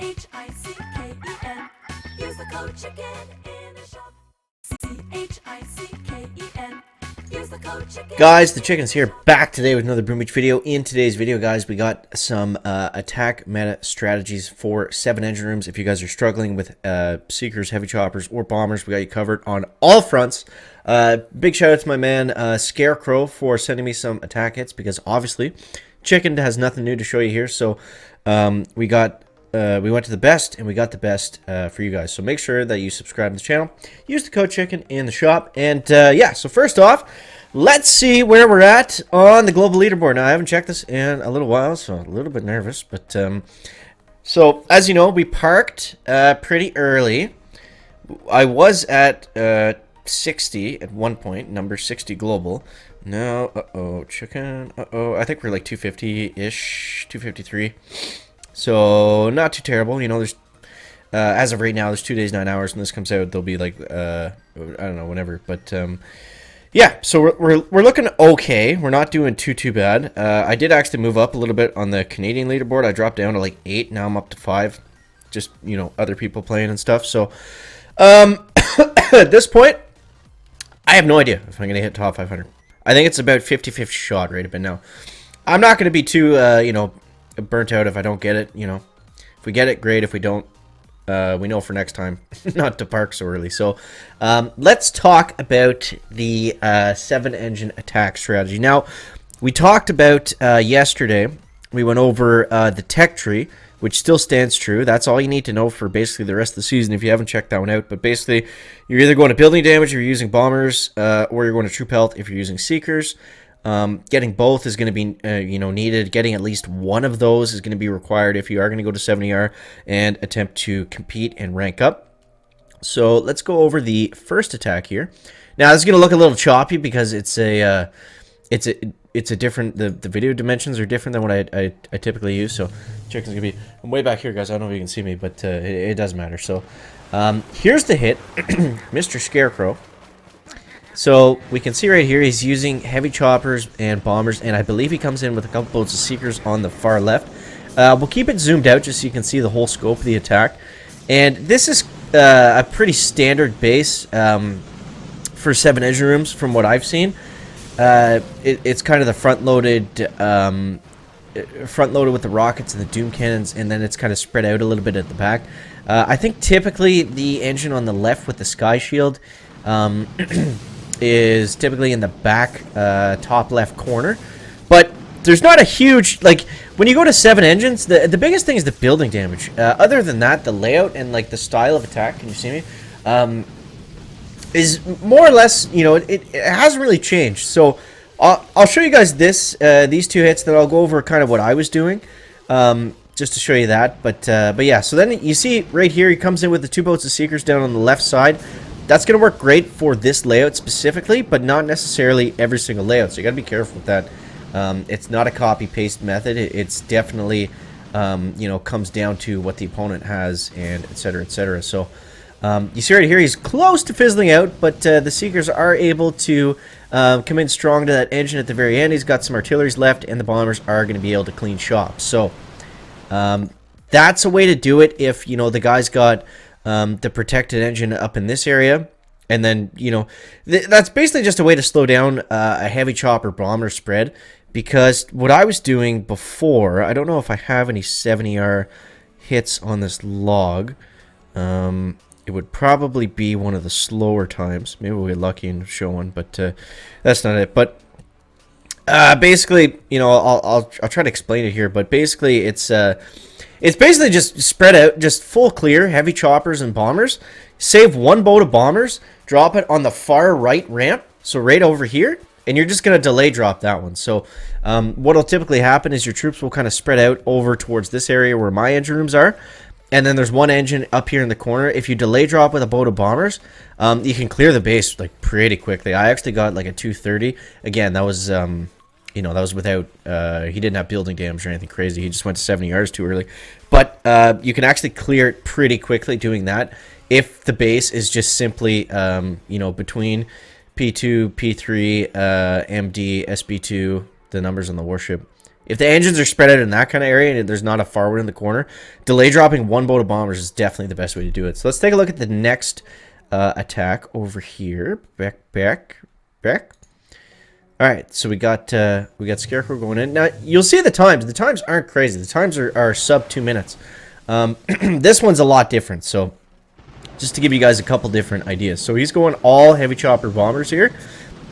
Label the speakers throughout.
Speaker 1: CHICKEN. Use the code CHICKEN in the shop. CHICKEN. Use the code CHICKEN.
Speaker 2: Guys, the Chicken's here, back today with another Boom Beach video. In today's video, guys, we got some attack meta strategies for 7 engine rooms. If you guys are struggling with Seekers, Heavy Choppers, or Bombers, we got you covered on all fronts. Big shout out to my man Scarecrow for sending me some attack hits, because obviously Chicken has nothing new to show you here. So we went to the best, and we got the best for you guys. So make sure that you subscribe to the channel. Use the code CHICKEN in the shop. And yeah, so first off, let's see where we're at on the global leaderboard. Now, I haven't checked this in a little while, so I'm a little bit nervous. But so, as you know, we parked pretty early. I was at 60 at one point, number 60 global. Now, Chicken, I think we're like 250-ish, 253. So, not too terrible. You know, there's, as of right now, there's 2 days, 9 hours. When this comes out, there'll be like, I don't know, whenever. But, yeah, so we're looking okay. We're not doing too bad. I did actually move up a little bit on the Canadian leaderboard. I dropped down to like 8. Now I'm up to 5. Just, you know, other people playing and stuff. So, at this point, I have no idea if I'm going to hit top 500. I think it's about 50-50 shot right about now. I'm not going to be too, you know, burnt out if I don't get it. You know, if we get it, great. If we don't, we know for next time not to park so early. So let's talk about the 7-engine attack strategy. Now, we talked about yesterday. We went over the tech tree, which still stands true. That's all you need to know for basically the rest of the season if you haven't checked that one out. But basically, you're either going to building damage if you're using bombers, or you're going to troop health if you're using seekers. Getting both is going to be, you know, needed. Getting at least one of those is going to be required if you are going to go to 70R and attempt to compete and rank up. So let's go over the first attack here. Now, this is going to look a little choppy because it's a different, the video dimensions are different than what I typically use. So Chicken's going to be, I'm way back here, guys. I don't know if you can see me, but it doesn't matter. So here's the hit, Mr. Scarecrow. So we can see right here he's using heavy choppers and bombers, and I believe he comes in with a couple boats of seekers on the far left. We'll keep it zoomed out just so you can see the whole scope of the attack. And this is a pretty standard base for 7 engine rooms from what I've seen. It's kind of the front-loaded with the rockets and the doom cannons, and then it's kind of spread out a little bit at the back. I think typically the engine on the left with the sky shield is typically in the back top left corner, but there's not a huge, like, when you go to 7 engines, the biggest thing is the building damage. Other than that, the layout and like the style of attack, can you see me, is more or less, you know, it hasn't really changed. So I'll show you guys this these 2 hits, then I'll go over kind of what I was doing, just to show you that. But yeah, so then you see right here he comes in with the 2 boats of seekers down on the left side. That's going to work great for this layout specifically, but not necessarily every single layout. So you got to be careful with that. It's not a copy-paste method. It's definitely, you know, comes down to what the opponent has, and etc., etc. So you see right here, he's close to fizzling out, but the Seekers are able to come in strong to that engine at the very end. He's got some artilleries left, and the bombers are going to be able to clean shop. So that's a way to do it if, you know, the guy's got the protected engine up in this area, and then, you know, that's basically just a way to slow down a heavy chopper bomber spread. Because what I was doing before, I don't know if I have any 70R hits on this log. It would probably be one of the slower times. Maybe we'll get lucky and show one, but that's not it. But basically, you know, I'll try to explain it here. But basically, it's basically just spread out, just full clear, heavy choppers and bombers. Save 1 boat of bombers, drop it on the far right ramp, so right over here, and you're just going to delay drop that one. So what will typically happen is your troops will kind of spread out over towards this area where my engine rooms are, and then there's one engine up here in the corner. If you delay drop with a boat of bombers, you can clear the base like pretty quickly. I actually got like a 230. Again, that was... you know, that was without, he didn't have building damage or anything crazy. He just went to 70 yards too early. But you can actually clear it pretty quickly doing that if the base is just simply, you know, between P2, P3, MD, SB2, the numbers on the warship, If the engines are spread out in that kind of area and there's not a forward in the corner, delay dropping one boat of bombers is definitely the best way to do it. So let's take a look at the next attack over here. Back. All right, so we got Scarecrow going in. Now you'll see the times. The times aren't crazy. The times are sub 2 minutes. This one's a lot different. So just to give you guys a couple different ideas. So he's going all heavy chopper bombers here,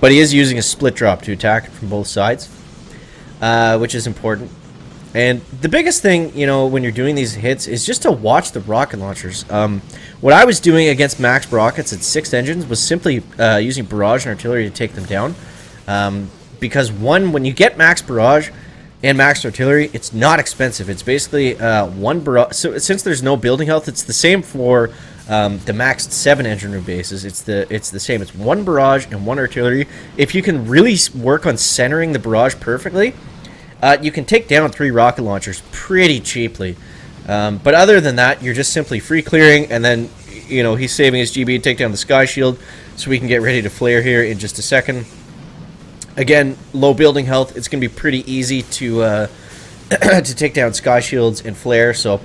Speaker 2: but he is using a split drop to attack from both sides, which is important. And the biggest thing, you know, when you're doing these hits is just to watch the rocket launchers. What I was doing against max rockets at 6 engines was simply using barrage and artillery to take them down. Because when you get max barrage and max artillery, it's not expensive. It's basically one barrage. So since there's no building health, it's the same for the maxed 7 engine room bases. It's the same. It's 1 barrage and 1 artillery. If you can really work on centering the barrage perfectly, you can take down 3 rocket launchers pretty cheaply. But other than that, you're just simply free clearing, and then, you know, he's saving his GB to take down the sky shield, so we can get ready to flare here in just a second. Again, low building health. It's going to be pretty easy to to take down sky shields and flare. So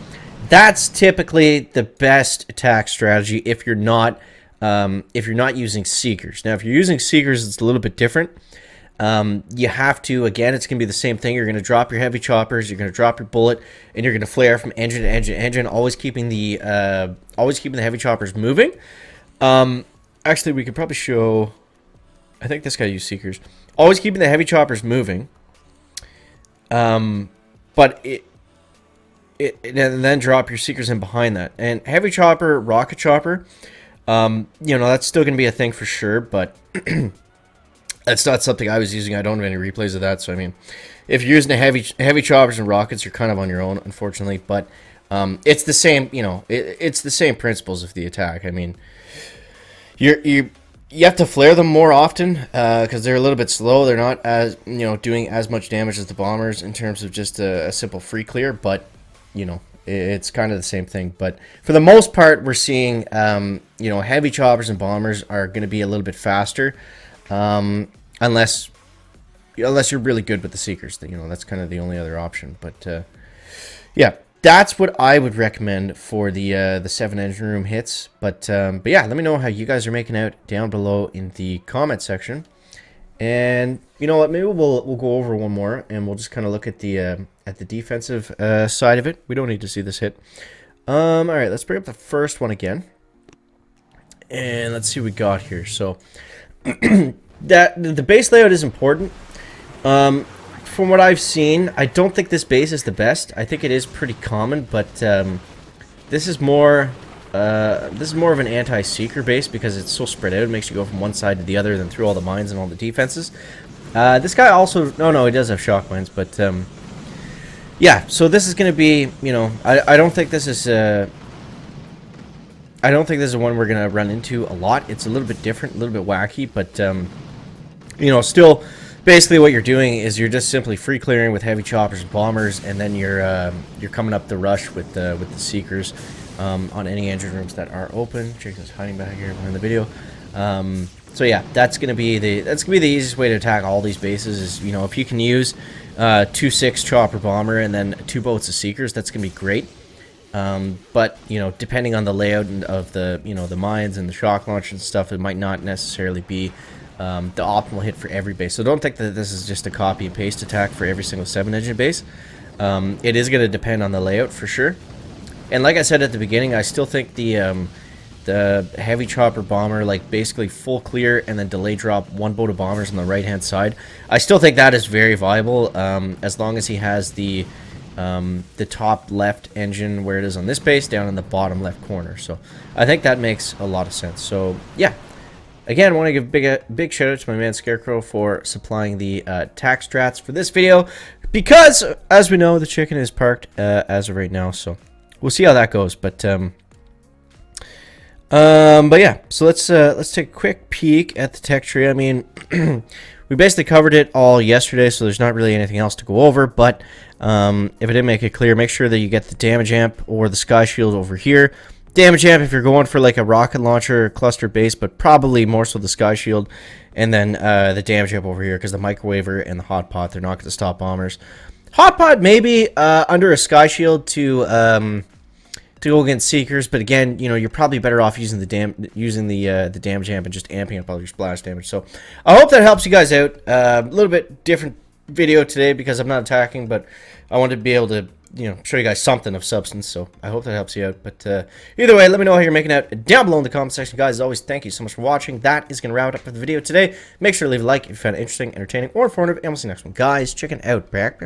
Speaker 2: that's typically the best attack strategy if you're not using seekers. Now, if you're using seekers, it's a little bit different. You have to, again, it's going to be the same thing. You're going to drop your heavy choppers, you're going to drop your bullet, and you're going to flare from engine to engine to engine, always keeping the heavy choppers moving. Actually, we could probably show, I think this guy used seekers. Always keeping the heavy choppers moving. But and then drop your seekers in behind that. And heavy chopper, rocket chopper, you know, that's still going to be a thing for sure, but that's not something I was using. I don't have any replays of that. So, I mean, if you're using a heavy choppers and rockets, you're kind of on your own, unfortunately. But it's the same, you know, it's the same principles of the attack. I mean, you have to flare them more often because they're a little bit slow. They're not as, you know, doing as much damage as the bombers in terms of just a simple free clear. But, you know, it's kind of the same thing. But for the most part, we're seeing, you know, heavy choppers and bombers are going to be a little bit faster. Unless you're really good with the seekers, you know, that's kind of the only other option. But yeah, that's what I would recommend for the 7 engine room hits. But yeah, let me know how you guys are making out down below in the comment section. And you know what, maybe we'll go over one more and we'll just kind of look at the defensive side of it. We don't need to see this hit. All right, let's bring up the first one again, and let's see what we got here. So that the base layout is important. From what I've seen, I don't think this base is the best. I think it is pretty common, but this is more of an anti-seeker base because it's so spread out. It makes you go from one side to the other, then through all the mines and all the defenses. This guy also, no, he does have shock mines, but yeah. So this is going to be, you know, I don't think this is one we're going to run into a lot. It's a little bit different, a little bit wacky, but you know, still, basically what you're doing is you're just simply free clearing with heavy choppers and bombers, and then you're coming up the rush with the seekers on any engine rooms that are open. Jason's hiding back here behind the video. So yeah, that's gonna be the easiest way to attack all these bases. Is, you know, if you can use 2-6 chopper bomber and then 2 boats of seekers, that's gonna be great. But you know, depending on the layout of the, you know, the mines and the shock launch and stuff, it might not necessarily be the optimal hit for every base. So don't think that this is just a copy and paste attack for every single 7 engine base. It is going to depend on the layout for sure. And like I said at the beginning, I still think the heavy chopper bomber, like basically full clear and then delay drop 1 boat of bombers on the right hand side, I still think that is very viable, as long as he has the top left engine where it is on this base down in the bottom left corner. So I think that makes a lot of sense. So yeah. Again, I want to give a big shout out to my man Scarecrow for supplying the tax strats for this video, because as we know, the chicken is parked as of right now, so we'll see how that goes. But yeah, so let's take a quick peek at the tech tree. I mean, we basically covered it all yesterday, so there's not really anything else to go over. But if I didn't make it clear, make sure that you get the damage amp or the sky shield over here. Damage amp if you're going for like a rocket launcher cluster base, but probably more so the sky shield, and then the damage amp over here because the microwaver and the hot pot, they're not going to stop bombers. Hot Pod maybe under a Sky Shield to go against Seekers, but again, you know, you're probably better off using the damage amp and just amping up all your splash damage. So I hope that helps you guys out. A little bit different video today because I'm not attacking, but I wanted to be able to, you know, show you guys something of substance. So I hope that helps you out. But either way, let me know how you're making out down below in the comment section, guys. As always, thank you so much for watching. That is going to round up the video today. Make sure to leave a like if you found it interesting, entertaining, or informative, and we'll see you next one, guys. Check it out. Back.